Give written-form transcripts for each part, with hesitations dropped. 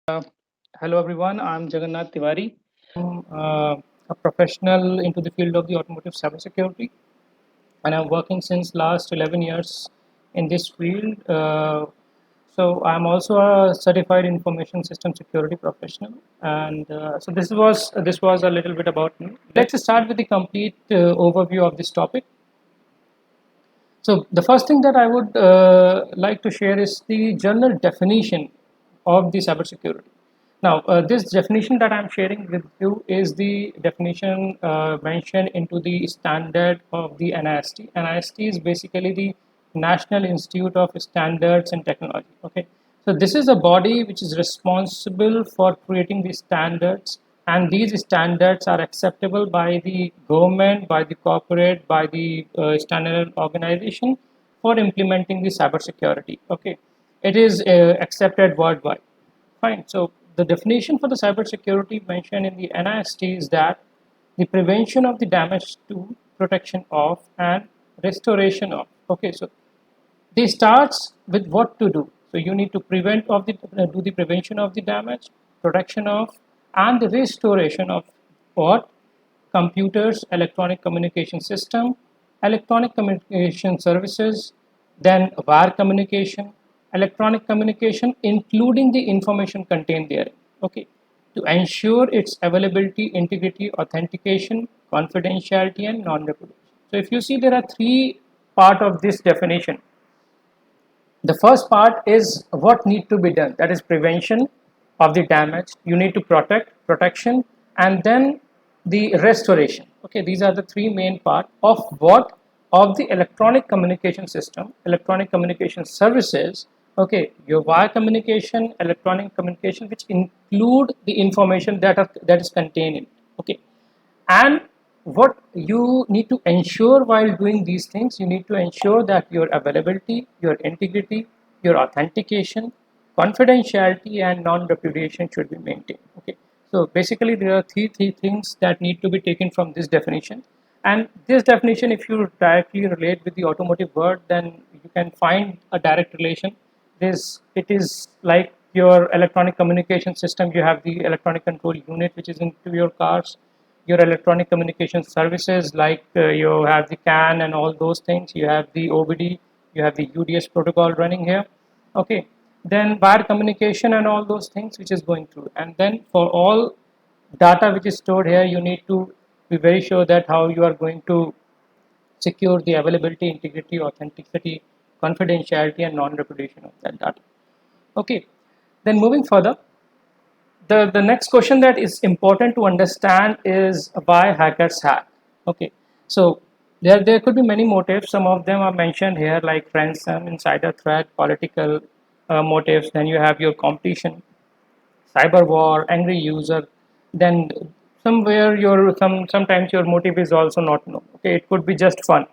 Uh, Hello everyone, I'm Jagannath Tiwari. A professional into the field of the automotive cybersecurity, and I'm working since last 11 years in this field. So I'm also a certified information system security professional, and so this was a little bit about me. Let's start with the complete overview of this topic. So the first thing that I would like to share is the general definition of the cybersecurity. Now, this definition that I'm sharing with you is the definition mentioned into the standard of the NIST. NIST is basically the National Institute of Standards and Technology. Okay, so this is a body which is responsible for creating the standards, and these standards are acceptable by the government, by the corporate, by the standard organization for implementing the cybersecurity. Okay, it is accepted worldwide. Fine. So the definition for the cybersecurity mentioned in the NIST is that the prevention of the damage to, protection of, and restoration of. Okay, so they starts with what to do. So you need to prevent of the do the prevention of the damage, protection of, and the restoration of what? Computers, electronic communication system, electronic communication services, then wire communication, electronic communication, including the information contained there. Okay, to ensure its availability, integrity, authentication, confidentiality, and non-reproducibility. So if you see, there are three part of this definition. The first part is what need to be done, that is prevention of the damage. You need to protect, protection, and then the restoration. Okay, these are the three main part of what? Of the electronic communication system, electronic communication services. Okay, your wire communication, electronic communication, which include the information that is contained in it. Okay, and what you need to ensure while doing these things, you need to ensure that your availability, your integrity, your authentication, confidentiality, and non-repudiation should be maintained. Okay, so basically there are three things that need to be taken from this definition. And this definition, if you directly relate with the automotive world, then you can find a direct relation. It is like your electronic communication system. You have the electronic control unit which is into your cars, your electronic communication services, like you have the CAN and all those things, you have the OBD, you have the UDS protocol running here. Okay, then wire communication and all those things which is going through. And then for all data which is stored here, you need to be very sure that how you are going to secure the availability, integrity, authenticity, confidentiality, and non-repudiation of that data. Okay, then moving further, the next question that is important to understand is why hackers hack. Okay, so there could be many motives. Some of them are mentioned here, like ransom, insider threat, political motives. Then you have your competition, cyber war, angry user. Then somewhere sometimes your motive is also not known. Okay, it could be just fun.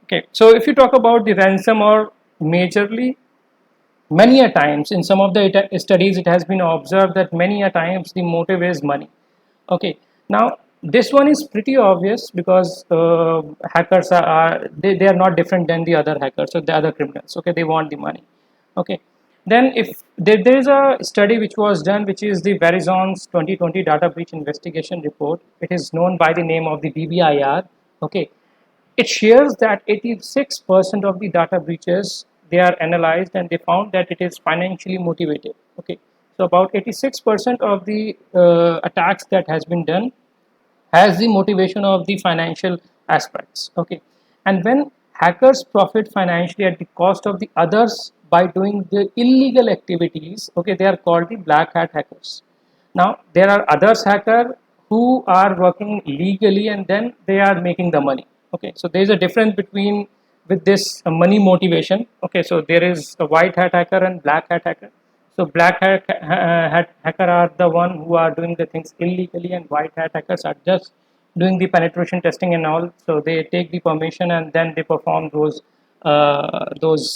Okay, so if you talk about the ransom, or majorly, many a times in some of the studies it has been observed that many a times the motive is money. Okay, now this one is pretty obvious because hackers they are not different than the other hackers or the other criminals. Okay, they want the money. Okay, then if there is a study which was done, which is the Verizon's 2020 data breach investigation report. It is known by the name of the DBIR. Okay, it shares that 86% of the data breaches, they are analyzed and they found that it is financially motivated. Okay, so about 86% of the attacks that has been done has the motivation of the financial aspects. Okay, and when hackers profit financially at the cost of the others by doing the illegal activities, okay, they are called the black hat hackers. Now there are others hacker who are working legally and then they are making the money. Okay, so there is a difference between with this money motivation. Okay, so there is a white hat hacker and black hat hacker. So black hat hacker are the one who are doing the things illegally, and white hat hackers are just doing the penetration testing and all. So they take the permission and then they perform those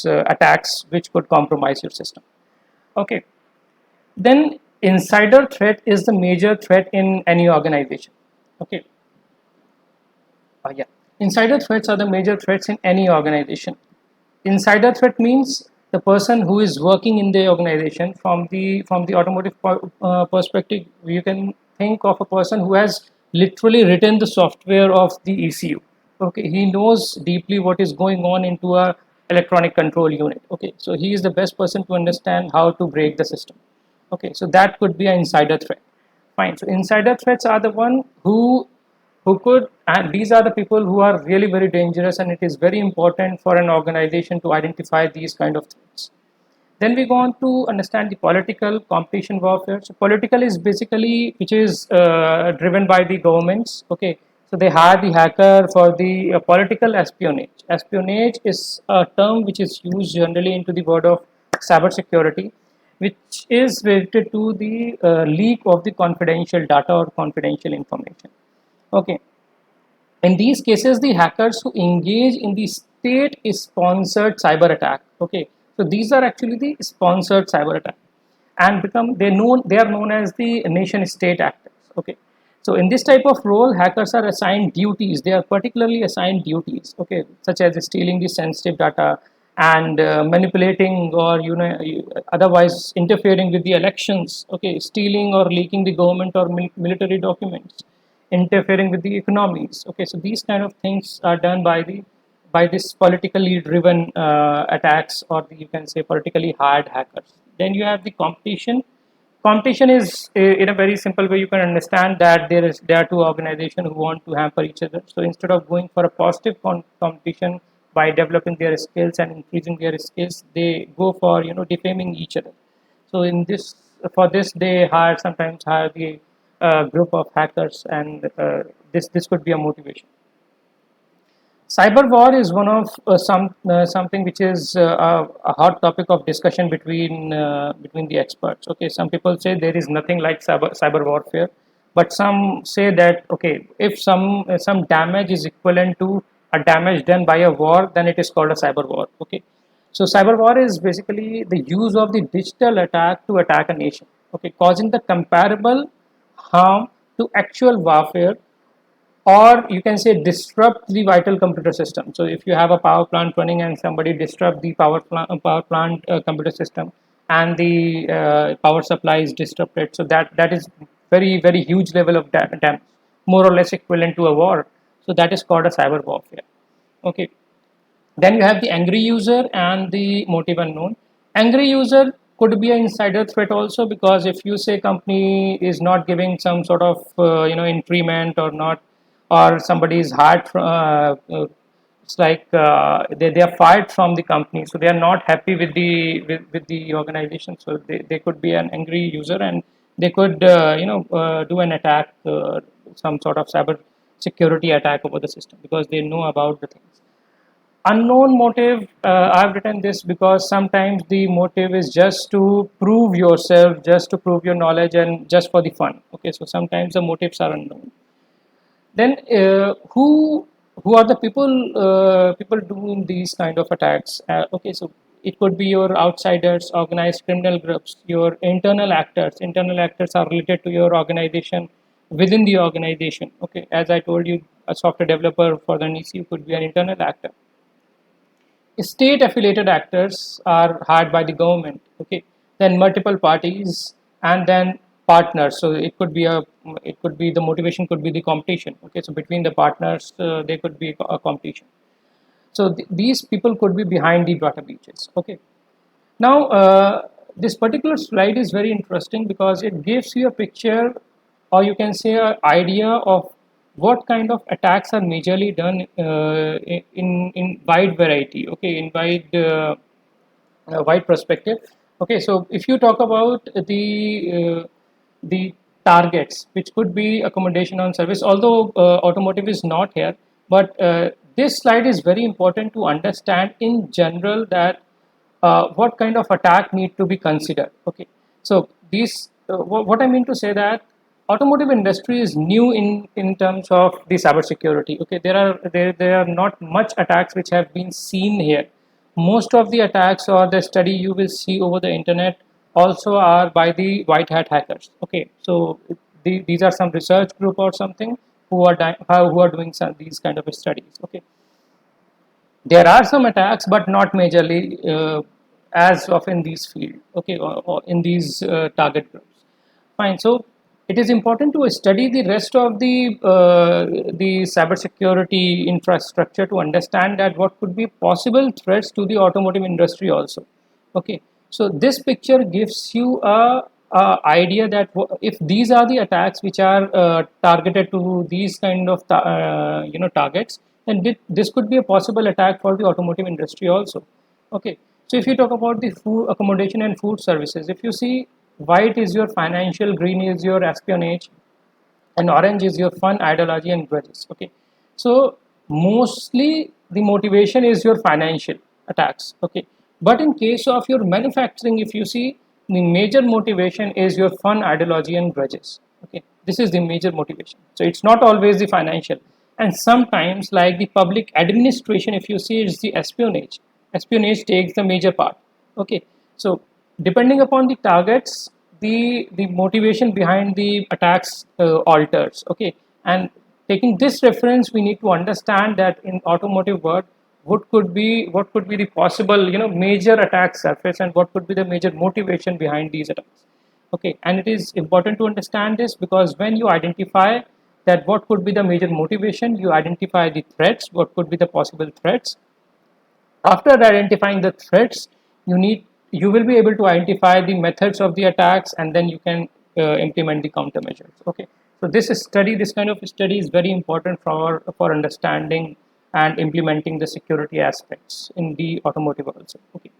attacks which could compromise your system. Okay, then insider threat is the major threat in any organization. Okay, yeah, insider threats are the major threats in any organization. Insider threat means the person who is working in the organization. From the automotive perspective, you can think of a person who has literally written the software of the ECU. Okay, he knows deeply what is going on into a electronic control unit. Okay, so he is the best person to understand how to break the system. Okay, so that could be an insider threat. Fine. So insider threats are the one who could, and these are the people who are really very dangerous, and it is very important for an organization to identify these kind of threats. Then we go on to understand the political competition warfare. So political is basically which is driven by the governments. Okay, so they hire the hacker for the political espionage. Espionage is a term which is used generally into the word of cybersecurity, which is related to the leak of the confidential data or confidential information. Okay, in these cases, the hackers who engage in the state sponsored cyber attack. Okay, so these are actually the sponsored cyber attack, and they are known as the nation state actors. Okay, so in this type of role, hackers are assigned duties. They are particularly assigned duties. Okay, such as stealing the sensitive data and manipulating or otherwise interfering with the elections. Okay, stealing or leaking the government or military documents, interfering with the economies. Okay, so these kind of things are done by this politically driven attacks, or you can say politically hired hackers. Then you have the competition. Competition is in a very simple way. You can understand that there are two organizations who want to hamper each other. So instead of going for a positive competition by developing their skills and increasing their skills, they go for defaming each other. So in this for this they sometimes hire the group of hackers, and this could be a motivation. Cyber war is one of something which is a hot topic of discussion between the experts. Okay, some people say there is nothing like cyber warfare, but some say that okay, if some damage is equivalent to a damage done by a war, then it is called a cyber war. Okay, so cyber war is basically the use of the digital attack to attack a nation. Okay, causing the comparable harm to actual warfare, or you can say disrupt the vital computer system. So if you have a power plant running and somebody disrupt the power plant computer system, and the power supply is disrupted, so that is very huge level of damage, more or less equivalent to a war. So that is called a cyber warfare. Okay, then you have the angry user and the motive unknown. Angry user could be an insider threat also, because if you say company is not giving some sort of increment or not, or somebody is hired it's like they are fired from the company, so they are not happy with the organization, so they could be an angry user, and they could do an attack, some sort of cyber security attack over the system, because they know about the things. Unknown motive, I've written this because sometimes the motive is just to prove yourself, just to prove your knowledge, and just for the fun. Okay, so sometimes the motives are unknown. Then who are the people doing these kind of attacks? Okay, so it could be your outsiders, organized criminal groups, your internal actors. Internal actors are related to your organization, within the organization. Okay, as I told you, a software developer for the ECU could be an internal actor. State affiliated actors are hired by the government. Okay, then multiple parties, and then partners. So it could be the motivation could be the competition. Okay, so between the partners, there could be a competition. So these people could be behind the data breaches. Okay, now this particular slide is very interesting because it gives you a picture, or you can say an idea of what kind of attacks are majorly done in wide variety. Okay, in wide perspective. Okay, so if you talk about the targets, which could be accommodation on service, although automotive is not here, but this slide is very important to understand in general that what kind of attack need to be considered. Okay, so these what I mean to say that automotive industry is new in terms of the cybersecurity. Okay, there are not much attacks which have been seen here. Most of the attacks or the study you will see over the internet also are by the white hat hackers. Okay, so these are some research group or something who are doing these kind of studies. Okay, there are some attacks, but not majorly. as of in these field, okay, or in these target groups. Fine. So it is important to study the rest of the cybersecurity infrastructure to understand that what could be possible threats to the automotive industry also. Okay. So this picture gives you a idea that if these are the attacks which are targeted to these kind of targets, then this could be a possible attack for the automotive industry also. Okay. So if you talk about the food accommodation and food services, if you see, white is your financial, green is your espionage, and orange is your fun, ideology, and grudges. Okay. So mostly the motivation is your financial attacks. Okay. But in case of your manufacturing, if you see, the major motivation is your fun, ideology, and grudges. Okay. This is the major motivation. So it's not always the financial. And sometimes, like the public administration, if you see, it's the espionage. Espionage takes the major part. Okay. So depending upon the targets, the motivation behind the attacks alters. Okay. And taking this reference, we need to understand that in automotive world, what could be the possible major attack surface, and what could be the major motivation behind these attacks. Okay. And it is important to understand this, because when you identify that what could be the major motivation, you identify the threats, what could be the possible threats. After identifying the threats, you will be able to identify the methods of the attacks, and then you can implement the countermeasures. Okay. So this kind of study is very important for understanding and implementing the security aspects in the automotive also. Okay.